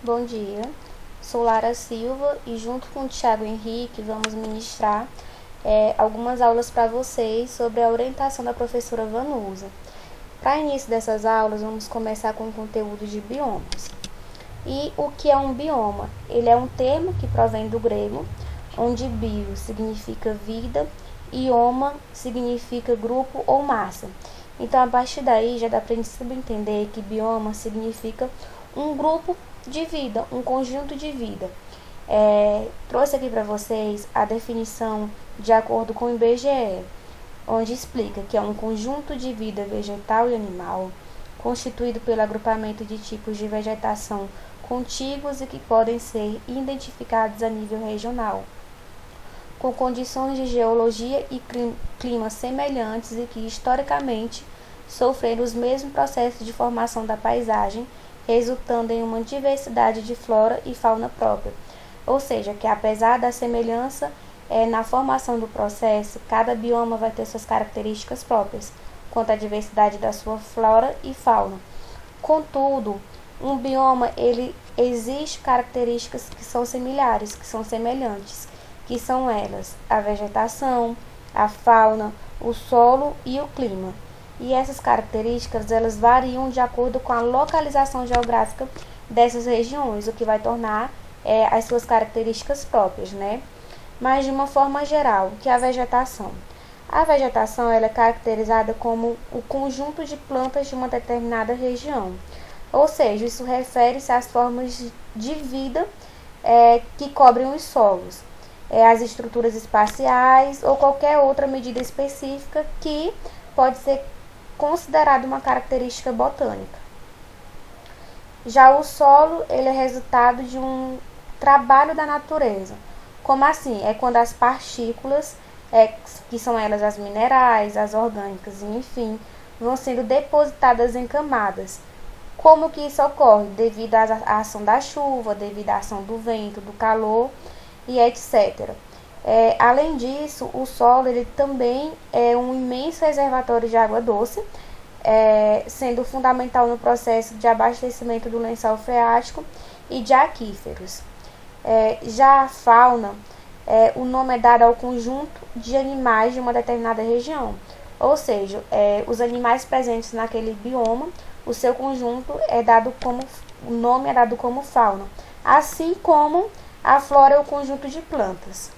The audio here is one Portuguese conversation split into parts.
Bom dia, sou Lara Silva e junto com o Thiago Henrique vamos ministrar algumas aulas para vocês sobre a orientação da professora Vanusa. Para início dessas aulas, vamos começar com o conteúdo de biomas. E o que é um bioma? Ele é um termo que provém do grego, onde bio significa vida e oma significa grupo ou massa. Então, a partir daí, já dá para a gente subentender que bioma significa um grupo de vida, um conjunto de vida. Trouxe aqui para vocês a definição de acordo com o IBGE, onde explica que é um conjunto de vida vegetal e animal constituído pelo agrupamento de tipos de vegetação contíguos e que podem ser identificados a nível regional, com condições de geologia e clima semelhantes e que historicamente sofreram os mesmos processos de formação da paisagem, resultando em uma diversidade de flora e fauna própria. Ou seja, que apesar da semelhança na formação do processo, cada bioma vai ter suas características próprias, quanto à diversidade da sua flora e fauna. Contudo, um bioma, ele existe características que são similares, que são semelhantes, que são elas a vegetação, a fauna, o solo e o clima. E essas características, elas variam de acordo com a localização geográfica dessas regiões, o que vai tornar as suas características próprias, né? Mas de uma forma geral, o que é a vegetação? A vegetação ela é caracterizada como o conjunto de plantas de uma determinada região. Ou seja, isso refere-se às formas de vida que cobrem os solos, as estruturas espaciais ou qualquer outra medida específica que pode ser considerada uma característica botânica. Já o solo ele é resultado de um trabalho da natureza. Como assim? É quando as partículas, que são elas as minerais, as orgânicas, enfim, vão sendo depositadas em camadas. Como que isso ocorre? Devido à ação da chuva, devido à ação do vento, do calor e etc. Além disso, o solo ele também é um imenso reservatório de água doce, sendo fundamental no processo de abastecimento do lençol freático e de aquíferos. Já a fauna, o nome é dado ao conjunto de animais de uma determinada região, ou seja, os animais presentes naquele bioma, o seu conjunto o nome é dado como fauna, assim como a flora é o conjunto de plantas.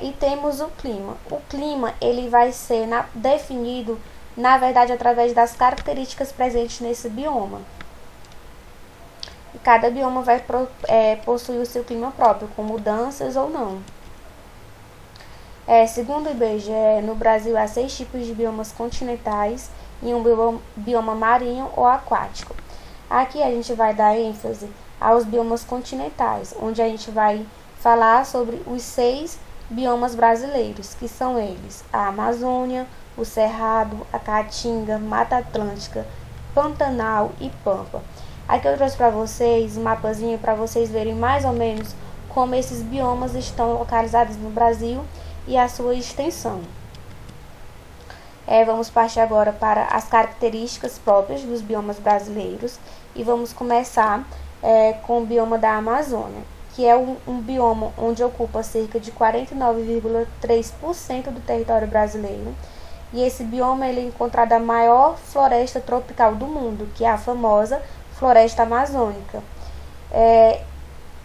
E temos o clima. O clima ele vai ser definido, na verdade, através das características presentes nesse bioma. E cada bioma vai possuir o seu clima próprio, com mudanças ou não. Segundo o IBGE, no Brasil há 6 tipos de biomas continentais e um bioma marinho ou aquático. Aqui a gente vai dar ênfase aos biomas continentais, onde a gente vai falar sobre os 6 biomas brasileiros, que são eles: a Amazônia, o Cerrado, a Caatinga, Mata Atlântica, Pantanal e Pampa. Aqui eu trouxe para vocês um mapazinho para vocês verem mais ou menos como esses biomas estão localizados no Brasil e a sua extensão. Vamos partir agora para as características próprias dos biomas brasileiros e vamos começar com o bioma da Amazônia, que é um bioma onde ocupa cerca de 49,3% do território brasileiro. E esse bioma ele é encontrado a maior floresta tropical do mundo, que é a famosa floresta amazônica.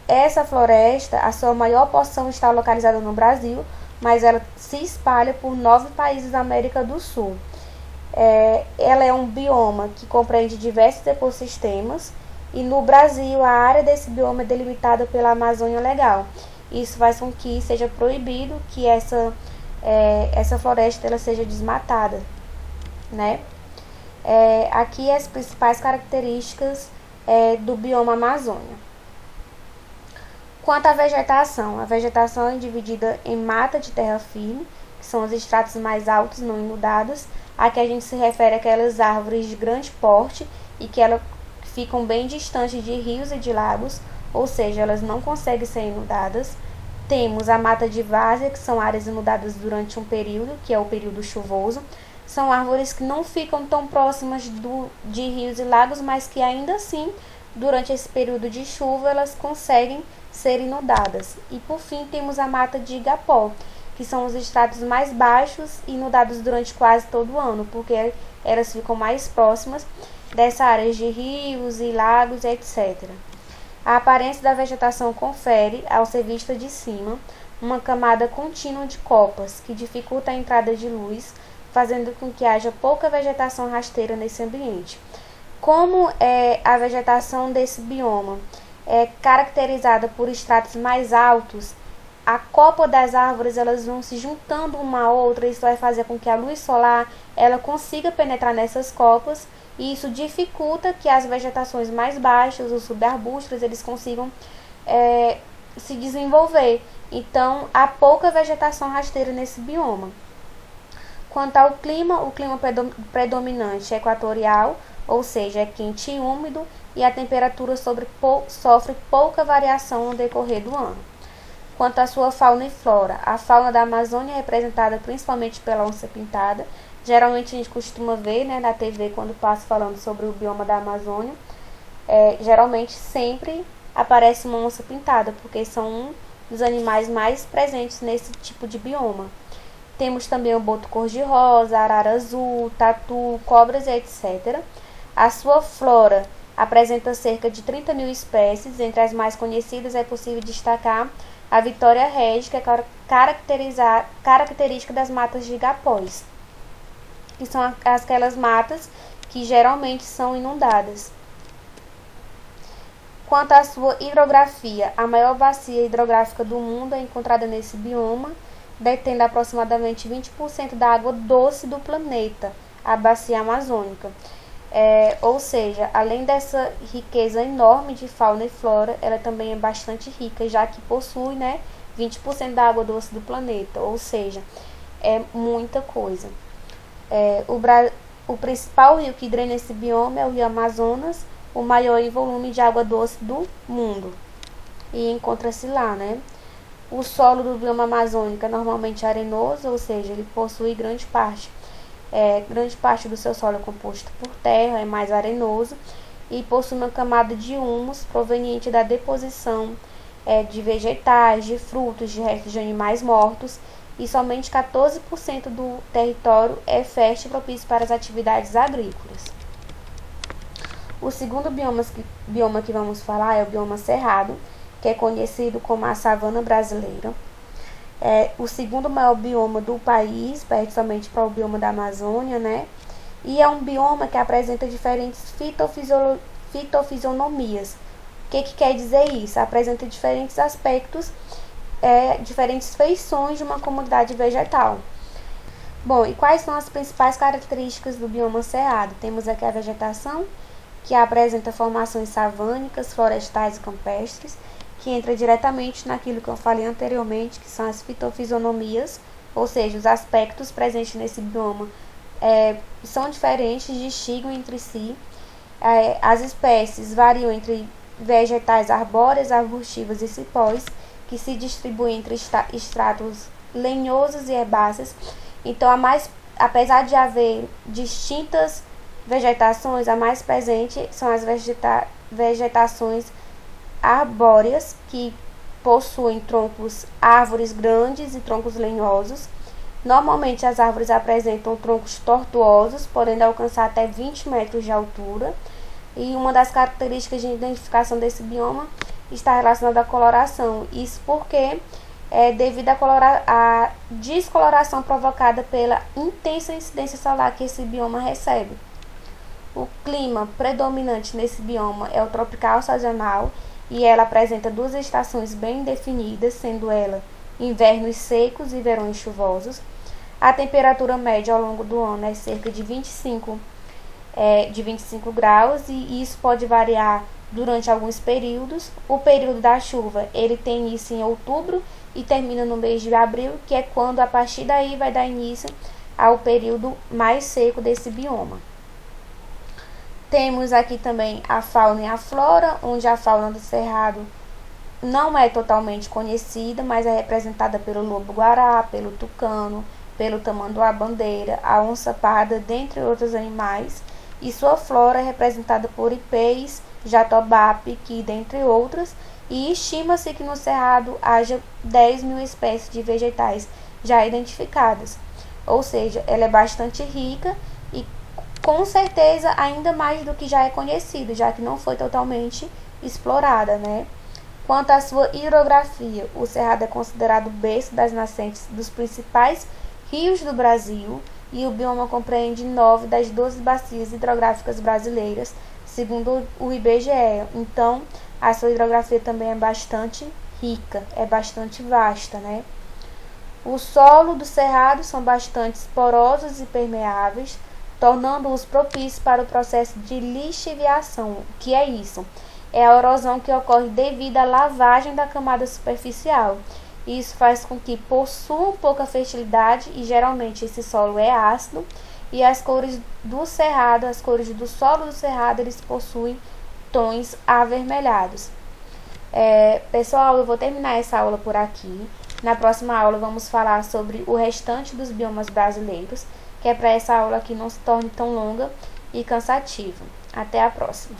Essa floresta, a sua maior porção está localizada no Brasil, mas ela se espalha por 9 países da América do Sul. Ela é um bioma que compreende diversos ecossistemas e no Brasil a área desse bioma é delimitada pela Amazônia Legal. Isso faz com que seja proibido que essa floresta ela seja desmatada, né? Aqui as principais características do bioma Amazônia. Quanto à vegetação, a vegetação é dividida em mata de terra firme, que são os estratos mais altos não inundados. Aqui a gente se refere àquelas árvores de grande porte e que elas ficam bem distantes de rios e de lagos, ou seja, elas não conseguem ser inundadas. Temos a mata de várzea, que são áreas inundadas durante um período, que é o período chuvoso. São árvores que não ficam tão próximas de rios e lagos, mas que ainda assim, durante esse período de chuva, elas conseguem ser inundadas. E por fim, temos a mata de igapó, que são os estratos mais baixos e inundados durante quase todo o ano, porque elas ficam mais próximas dessas áreas de rios e lagos, etc. A aparência da vegetação confere, ao ser vista de cima, uma camada contínua de copas, que dificulta a entrada de luz, fazendo com que haja pouca vegetação rasteira nesse ambiente. Como é a vegetação desse bioma é caracterizada por estratos mais altos, a copa das árvores elas vão se juntando uma a outra, isso vai fazer com que a luz solar ela consiga penetrar nessas copas, e isso dificulta que as vegetações mais baixas, os subarbustos, eles consigam se desenvolver. Então, há pouca vegetação rasteira nesse bioma. Quanto ao clima, o clima predominante é equatorial, ou seja, é quente e úmido, e a temperatura sofre pouca variação no decorrer do ano. Quanto à sua fauna e flora, a fauna da Amazônia é representada principalmente pela onça-pintada. Geralmente a gente costuma ver, na TV quando passa falando sobre o bioma da Amazônia, geralmente sempre aparece uma onça-pintada, porque são um dos animais mais presentes nesse tipo de bioma. Temos também o boto cor-de-rosa, arara azul, tatu, cobras, etc. A sua flora apresenta cerca de 30 mil espécies. Entre as mais conhecidas é possível destacar a Vitória regia, que é característica das matas de igapós, que são aquelas matas que geralmente são inundadas. Quanto à sua hidrografia, a maior bacia hidrográfica do mundo é encontrada nesse bioma, detendo aproximadamente 20% da água doce do planeta, a bacia amazônica. Ou seja, além dessa riqueza enorme de fauna e flora, ela também é bastante rica, já que possui 20% da água doce do planeta, ou seja, é muita coisa. O principal rio que drena esse bioma é o rio Amazonas, o maior em volume de água doce do mundo, e encontra-se lá, O solo do bioma amazônico é normalmente arenoso, ou seja, ele possui grande parte do seu solo é composto por terra, é mais arenoso e possui uma camada de humus proveniente da deposição de vegetais, de frutos, de restos de animais mortos, e somente 14% do território é fértil e propício para as atividades agrícolas. O segundo bioma que vamos falar é o bioma cerrado, que é conhecido como a savana brasileira. É o segundo maior bioma do país, perde somente para o bioma da Amazônia, E é um bioma que apresenta diferentes fitofisionomias. O que quer dizer isso? Apresenta diferentes aspectos, diferentes feições de uma comunidade vegetal. Bom, e quais são as principais características do bioma cerrado? Temos aqui a vegetação, que apresenta formações savânicas, florestais e campestres, que entra diretamente naquilo que eu falei anteriormente, que são as fitofisionomias, ou seja, os aspectos presentes nesse bioma são diferentes, distinguem entre si. As espécies variam entre vegetais arbóreas, arbustivas e cipós, que se distribuem entre estratos lenhosos e herbáceos. Então, apesar de haver distintas vegetações, a mais presente são as vegetações arbóreas, que possuem árvores grandes e troncos lenhosos. Normalmente as árvores apresentam troncos tortuosos, podendo alcançar até 20 metros de altura. E uma das características de identificação desse bioma está relacionada à coloração. Isso porque devido à descoloração provocada pela intensa incidência solar que esse bioma recebe. O clima predominante nesse bioma é o tropical sazonal, e ela apresenta duas estações bem definidas, sendo ela invernos secos e verões chuvosos. A temperatura média ao longo do ano é cerca de 25 graus, e isso pode variar durante alguns períodos. O período da chuva ele tem início em outubro e termina no mês de abril, que é quando a partir daí vai dar início ao período mais seco desse bioma. Temos aqui também a fauna e a flora, onde a fauna do cerrado não é totalmente conhecida, mas é representada pelo lobo-guará, pelo tucano, pelo tamanduá-bandeira, a onça-parda, dentre outros animais, e sua flora é representada por ipês, jatobá, piqui, dentre outros, e estima-se que no Cerrado haja 10.000 espécies de vegetais já identificadas. Ou seja, ela é bastante rica e com certeza ainda mais do que já é conhecido, já que não foi totalmente explorada, né? Quanto à sua hidrografia, o Cerrado é considerado o berço das nascentes dos principais rios do Brasil e o bioma compreende 9 das 12 bacias hidrográficas brasileiras, segundo o IBGE. Então, a sua hidrografia também é bastante rica, é bastante vasta, né? O solo do Cerrado são bastante porosos e permeáveis, tornando-os propícios para o processo de lixiviação. O que é isso? É a erosão que ocorre devido à lavagem da camada superficial. Isso faz com que possuam pouca fertilidade e geralmente esse solo é ácido. E as cores do cerrado, as cores do solo do cerrado, eles possuem tons avermelhados. Pessoal, eu vou terminar essa aula por aqui. Na próxima aula vamos falar sobre o restante dos biomas brasileiros, que é para essa aula que não se torne tão longa e cansativa. Até a próxima!